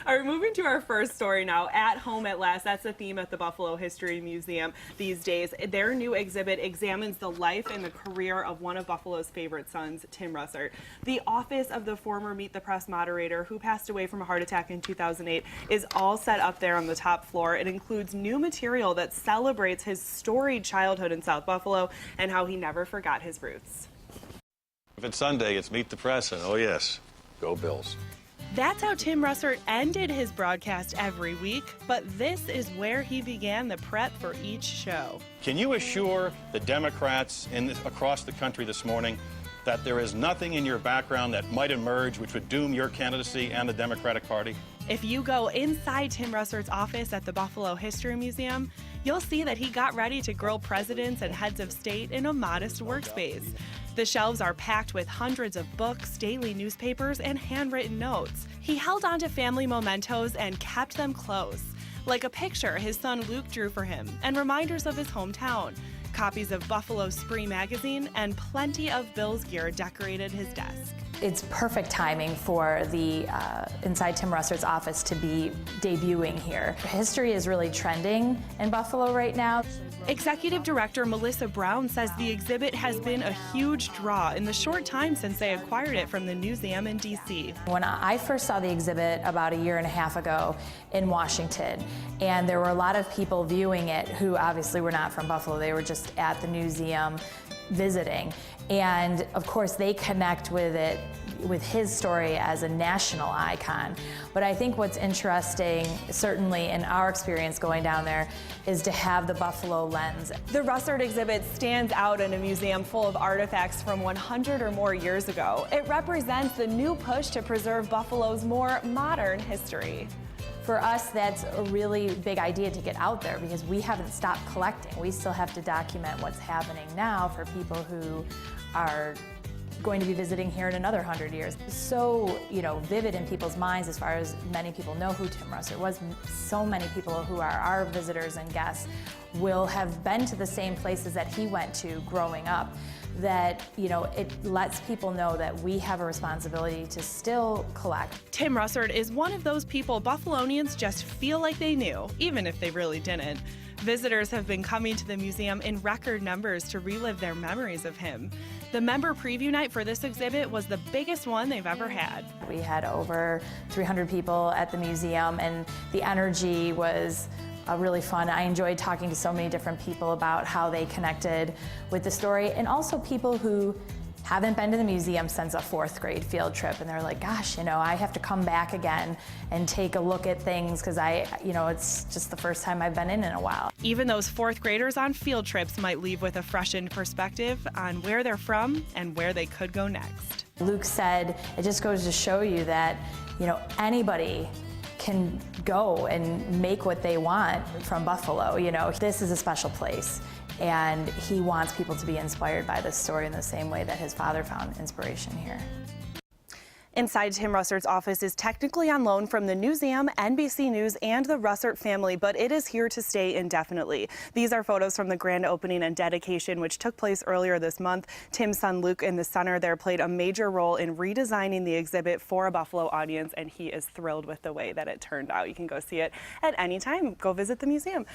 All right, moving to our first story now. At home at last. That's the theme at the Buffalo History Museum these days. Their new exhibit examines the life and the career of one of Buffalo's favorite sons, Tim Russert. The office of the former Meet the Press moderator, who passed away from a heart attack in 2008, is all set up there on the top floor. It includes new material that celebrates his storied childhood in South Buffalo and how he never forgot his roots. If it's Sunday, it's Meet the Press, and oh yes, go Bills. That's how Tim Russert ended his broadcast every week, but this is where he began the prep for each show. Can you assure the Democrats across the country this morning that there is nothing in your background that might emerge which would doom your candidacy and the Democratic Party? If you go inside Tim Russert's office at the Buffalo History Museum, you'll see that he got ready to grill presidents and heads of state in a modest workspace. The shelves are packed with hundreds of books, daily newspapers, and handwritten notes. He held on to family mementos and kept them close, like a picture his son Luke drew for him and reminders of his hometown. Copies of Buffalo Spree magazine and plenty of Bills gear decorated his desk. It's perfect timing for the Inside Tim Russert's office to be debuting here. History is really trending in Buffalo right now. Executive Director Melissa Brown says the exhibit has been a huge draw in the short time since they acquired it from the museum in D.C. When I first saw the exhibit about a year and a half ago in Washington, and there were a lot of people viewing it who obviously were not from Buffalo, they were just at the museum visiting. And of course they connect with it, with his story as a national icon. But I think what's interesting, certainly in our experience going down there, is to have the Buffalo lens. The Russert exhibit stands out in a museum full of artifacts from 100 or more years ago. It represents the new push to preserve Buffalo's more modern history. For us, that's a really big idea to get out there because we haven't stopped collecting. We still have to document what's happening now for people who are going to be visiting here in another 100 years. So, vivid in people's minds as far as many people know who Tim Russert was. So many people who are our visitors and guests will have been to the same places that he went to growing up, that, it lets people know that we have a responsibility to still collect. Tim Russert is one of those people Buffalonians just feel like they knew, even if they really didn't. Visitors have been coming to the museum in record numbers to relive their memories of him. The member preview night for this exhibit was the biggest one they've ever had. We had over 300 people at the museum, and the energy was really fun. I enjoyed talking to so many different people about how they connected with the story, and also people who haven't been to the museum since a 4th grade field trip, and they're like, gosh, I have to come back again and take a look at things because it's just the first time I've been in a while. Even those 4th graders on field trips might leave with a freshened perspective on where they're from and where they could go next. Luke said, it just goes to show you that, anybody can go and make what they want from Buffalo. This is a special place, and he wants people to be inspired by this story in the same way that his father found inspiration here. Inside Tim Russert's office is technically on loan from the museum, NBC News, and the Russert family, but it is here to stay indefinitely. These are photos from the grand opening and dedication, which took place earlier this month. Tim's son Luke in the center there played a major role in redesigning the exhibit for a Buffalo audience, and he is thrilled with the way that it turned out. You can go see it at any time. Go visit the museum.